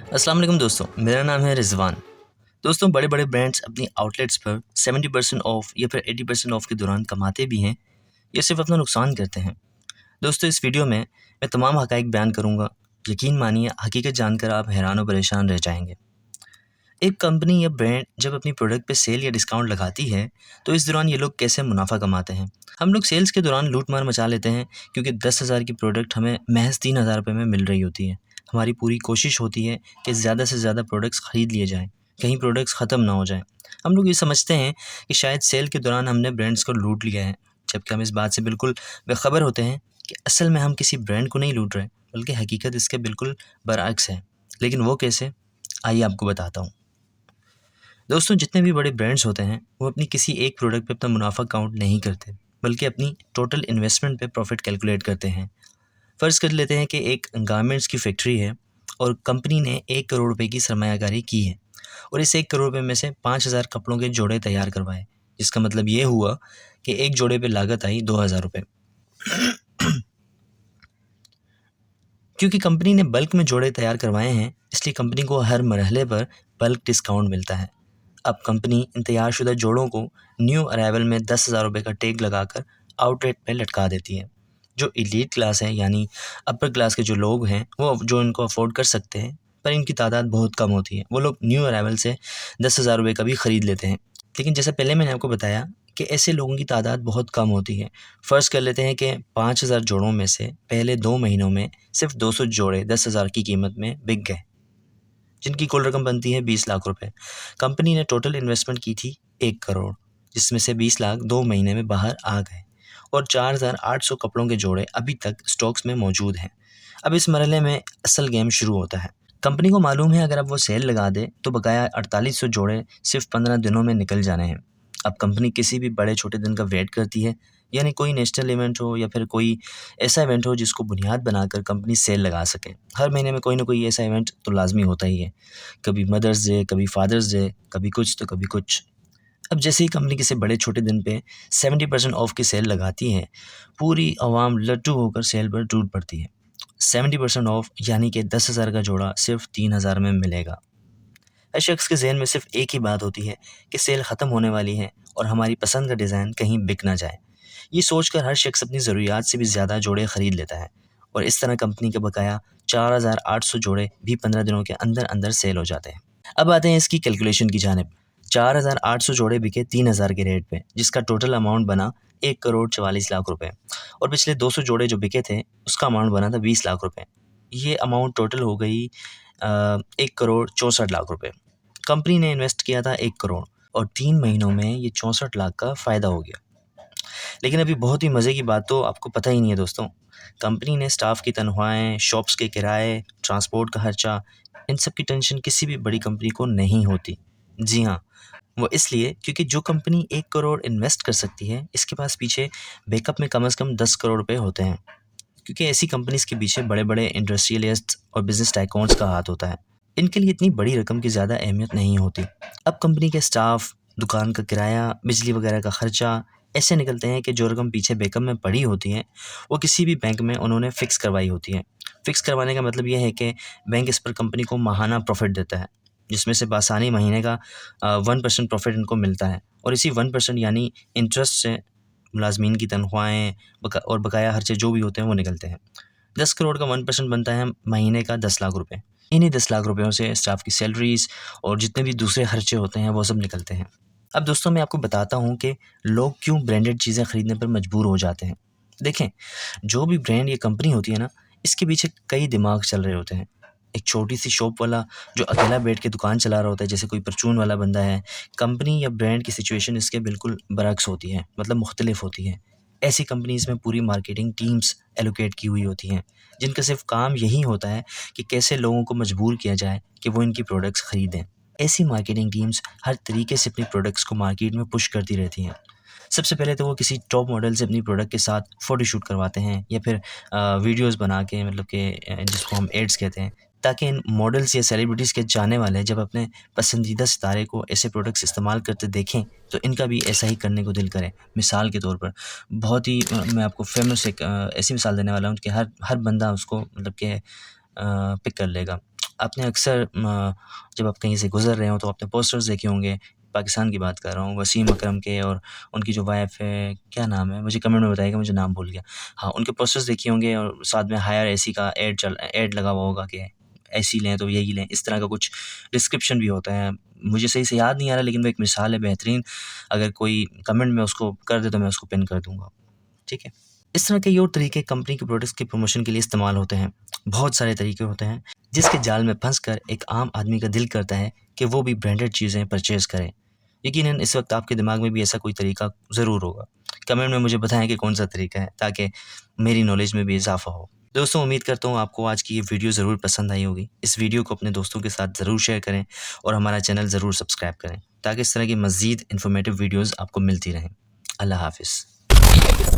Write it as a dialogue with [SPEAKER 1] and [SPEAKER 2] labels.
[SPEAKER 1] अस्सलाम वालेकुम दोस्तों, मेरा नाम है रिज़वान। दोस्तों, बड़े-बड़े ब्रांड्स अपनी आउटलेट्स पर 70% ऑफ या फिर 80% ऑफ के दौरान कमाते भी हैं, या सिर्फ अपना नुकसान करते हैं। दोस्तों, इस वीडियो में मैं तमाम हक़ाइक़ बयान करूँगा। यकीन मानिए, हकीकत जानकर आप हैरान और परेशान रह जाएँगे। एक कंपनी या ब्रांड जब अपनी प्रोडक्ट पे सेल या डिस्काउंट लगाती है, तो इस दौरान ये लोग कैसे मुनाफ़ा कमाते हैं। हम लोग सेल्स के दौरान लूट-मार मचा लेते हैं, क्योंकि 10,000 की प्रोडक्ट हमें महज़ 3,000 रुपए में मिल रही होती है। हमारी पूरी कोशिश होती है कि ज़्यादा से ज़्यादा प्रोडक्ट्स खरीद लिए जाएँ, कहीं प्रोडक्ट्स ख़त्म ना हो जाएँ। हम लोग ये समझते हैं कि शायद सेल के दौरान हमने ब्रांड्स को लूट लिया है, जबकि हम इस बात से बिल्कुल बेखबर होते हैं कि असल में हम किसी ब्रांड को नहीं लूट रहे, बल्कि हकीकत इसके बिल्कुल बरअक्स है। लेकिन वो कैसे? आइए आपको बताता हूँ। दोस्तों, जितने भी बड़े ब्रांड्स होते हैं, वो अपनी किसी एक प्रोडक्ट पे अपना मुनाफा काउंट नहीं करते, बल्कि अपनी टोटल इन्वेस्टमेंट पे प्रॉफिट कैलकुलेट करते हैं। फ़र्ज़ कर लेते हैं कि एक गारमेंट्स की फैक्ट्री है और कंपनी ने 1 करोड़ रुपए की सरमायाकारी की है, और इस 1 करोड़ रुपए में से 5,000 कपड़ों के जोड़े तैयार करवाए, जिसका मतलब ये हुआ कि एक जोड़े पे लागत आई 2,000 रुपए। क्योंकि कंपनी ने बल्क में जोड़े तैयार करवाए हैं, इसलिए कंपनी को हर मरहले पर बल्क डिस्काउंट मिलता है। अब कंपनी इन तैयारशुदा जोड़ों को न्यू अराइवल में 10,000 रुपए का टैग लगाकर आउटलेट पे लटका देती है। जो एलीट क्लास है, यानी अपर क्लास के जो लोग हैं, वो जो इनको अफोर्ड कर सकते हैं, पर इनकी तादाद बहुत कम होती है, वो लोग न्यू अराइवल से 10,000 रुपए का भी ख़रीद लेते हैं। लेकिन जैसे पहले मैंने आपको बताया कि ऐसे लोगों की तादाद बहुत कम होती है। फ़र्ज़ कर लेते हैं कि 5,000 जोड़ों में से पहले 2 महीनों में सिर्फ 200 जोड़े 10,000 की कीमत में बिक गए, जिनकी कुल रकम बनती है 20 लाख रुपए। कंपनी ने टोटल इन्वेस्टमेंट की थी 1 करोड़, जिसमें से 20 लाख 2 महीने में बाहर आ गए, और 4,800 कपड़ों के जोड़े अभी तक स्टॉक्स में मौजूद हैं। अब इस मरहले में असल गेम शुरू होता है। कंपनी को मालूम है, अगर अब वो सेल लगा दे तो बकाया 4,800 जोड़े सिर्फ 15 दिनों में निकल जाने हैं। अब कंपनी किसी भी बड़े छोटे दिन का वेट करती है, यानी कोई नेशनल इवेंट हो या फिर कोई ऐसा इवेंट हो जिसको बुनियाद बनाकर कंपनी सेल लगा सके। हर महीने में कोई ना कोई ऐसा इवेंट तो लाज़मी होता ही है। कभी मदर्स डे, कभी फादर्स डे, कभी कुछ तो कभी कुछ। अब जैसे ही कंपनी किसी बड़े छोटे दिन पे 70% ऑफ की सेल लगाती है, पूरी आवाम लट्टू होकर सेल पर टूट पड़ती है। 70% ऑफ यानी कि 10,000 का जोड़ा सिर्फ 3,000 में मिलेगा। हर शख्स के ज़हन में सिर्फ एक ही बात होती है कि सेल ख़त्म होने वाली है और हमारी पसंद का डिज़ाइन कहीं बिक ना जाए। ये सोचकर हर शख्स अपनी ज़रूरियात से भी ज़्यादा जोड़े ख़रीद लेता है, और इस तरह कंपनी के बकाया 4,800 जोड़े भी 15 दिनों के अंदर-अंदर सेल हो जाते हैं। अब आते हैं इसकी कैलकुलेशन की जानिब। 4,800 जोड़े बिके 3,000 के रेट पे, जिसका टोटल अमाउंट बना 1 करोड़ 44 लाख रुपए, और पिछले 200 जोड़े जो बिके थे, उसका अमाउंट बना था 20 लाख रुपए। ये अमाउंट टोटल हो गई 1 करोड़ 64 लाख रुपए। कंपनी ने इन्वेस्ट किया था 1 करोड़, और 3 महीनों में ये 64 लाख का फ़ायदा हो गया। लेकिन अभी बहुत ही मज़े की बात तो आपको पता ही नहीं है दोस्तों। कंपनी ने स्टाफ की तनख्वाहें, शॉप्स के किराए, ट्रांसपोर्ट का खर्चा, इन सब की टेंशन किसी भी बड़ी कंपनी को नहीं होती। जी हाँ, वो इसलिए क्योंकि जो कंपनी 1 करोड़ इन्वेस्ट कर सकती है, इसके पास पीछे बैकअप में कम से कम 10 करोड़ रुपए होते हैं। क्योंकि ऐसी कंपनीज़ के पीछे बड़े-बड़े इंडस्ट्रियलिस्ट्स और बिज़नेस टाइकून्स का हाथ होता है। इनके लिए इतनी बड़ी रकम की ज़्यादा अहमियत नहीं होती। अब कंपनी के स्टाफ, दुकान का किराया, बिजली वगैरह का खर्चा ऐसे निकलते हैं कि जो रकम पीछे बैकअप में पड़ी होती है, वो किसी भी बैंक में उन्होंने फ़िक्स करवाई होती है। फ़िक्स करवाने का मतलब ये है कि बैंक इस पर कंपनी को माहाना प्रॉफ़िट देता है, जिसमें से बासानी महीने का 1% प्रॉफ़िट इनको मिलता है, और इसी 1% यानी इंटरेस्ट से मुलाज़मीन की तनख्वाहें और बकाया खर्चे जो भी होते हैं वो निकलते हैं। 10 करोड़ का 1% बनता है महीने का 10 लाख रुपए। इन्हीं 10 लाख रुपयों से स्टाफ की सैलरीज़ और जितने भी दूसरे खर्चे होते हैं वो सब निकलते हैं। अब दोस्तों, मैं आपको बताता हूँ कि लोग क्यों ब्रांडेड चीज़ें खरीदने पर मजबूर हो जाते हैं। देखें, जो भी ब्रांड या कंपनी होती है ना, इसके पीछे कई दिमाग चल रहे होते हैं। एक छोटी-सी शॉप वाला जो अकेला बैठ के दुकान चला रहा होता है, जैसे कोई परचून वाला बंदा है, कंपनी या ब्रांड की सिचुएशन इसके बिल्कुल बरअक्स होती है, मतलब मुख्तलिफ होती है। ऐसी कंपनीज़ में पूरी मार्केटिंग टीम्स एलोकेट की हुई होती हैं, जिनका सिर्फ काम यही होता है कि कैसे लोगों को मजबूर किया जाए कि वो इनकी प्रोडक्ट्स खरीदें। ऐसी मार्केटिंग टीम्स हर तरीके से अपनी प्रोडक्ट्स को मार्केट में पुश करती रहती हैं। सबसे पहले तो वो किसी टॉप मॉडल से अपनी प्रोडक्ट के साथ फ़ोटोशूट करवाते हैं, या फिर वीडियोज़ बना के, मतलब कि जिसको हम एड्स कहते हैं, ताकि इन मॉडल्स या सेलिब्रिटीज़ के जाने वाले जब अपने पसंदीदा सितारे को ऐसे प्रोडक्ट्स इस्तेमाल करते देखें, तो इनका भी ऐसा ही करने को दिल करे। मिसाल के तौर पर बहुत ही मैं आपको फ़ेमस एक ऐसी मिसाल देने वाला हूँ कि हर हर बंदा उसको मतलब कि पिक कर लेगा। आपने अक्सर जब आप कहीं से गुज़र रहे हो तो आपने पोस्टर्स देखे होंगे, पाकिस्तान की बात कर रहा हूँ, वसीम अकरम के और उनकी जो वाइफ़ है, क्या नाम है? मुझे कमेंट में बताइएगा, मुझे नाम भूल गया। हाँ, उनके पोस्टर्स देखे होंगे और साथ में हायर एसी का ऐड लगा हुआ होगा कि एसी लें तो यही लें, इस तरह का कुछ डिस्क्रिप्शन भी होता है। मुझे सही से याद नहीं आ रहा, लेकिन वो एक मिसाल है बेहतरीन। अगर कोई कमेंट में उसको कर दे तो मैं उसको पिन कर दूँगा, ठीक है? इस तरह के ये और तरीके कंपनी के प्रोडक्ट्स के प्रमोशन के लिए इस्तेमाल होते हैं। बहुत सारे तरीके होते हैं, जिसके जाल में फँसकर एक आम आदमी का दिल करता है कि वो भी ब्रांडेड चीज़ें परचेज़ करे। यकीनन इस वक़्त आपके दिमाग में भी ऐसा कोई तरीका ज़रूर होगा। कमेंट में मुझे बताएँ कि कौन-सा तरीका है, ताकि मेरी नॉलेज में भी इज़ाफ़ा हो। दोस्तों, उम्मीद करता हूँ आपको आज की ये वीडियो ज़रूर पसंद आई होगी। इस वीडियो को अपने दोस्तों के साथ ज़रूर शेयर करें और हमारा चैनल ज़रूर सब्सक्राइब करें, ताकि इस तरह की मज़ीद इन्फॉर्मेटिव वीडियोज़ आपको मिलती रहें। अल्लाह हाफ़िज़।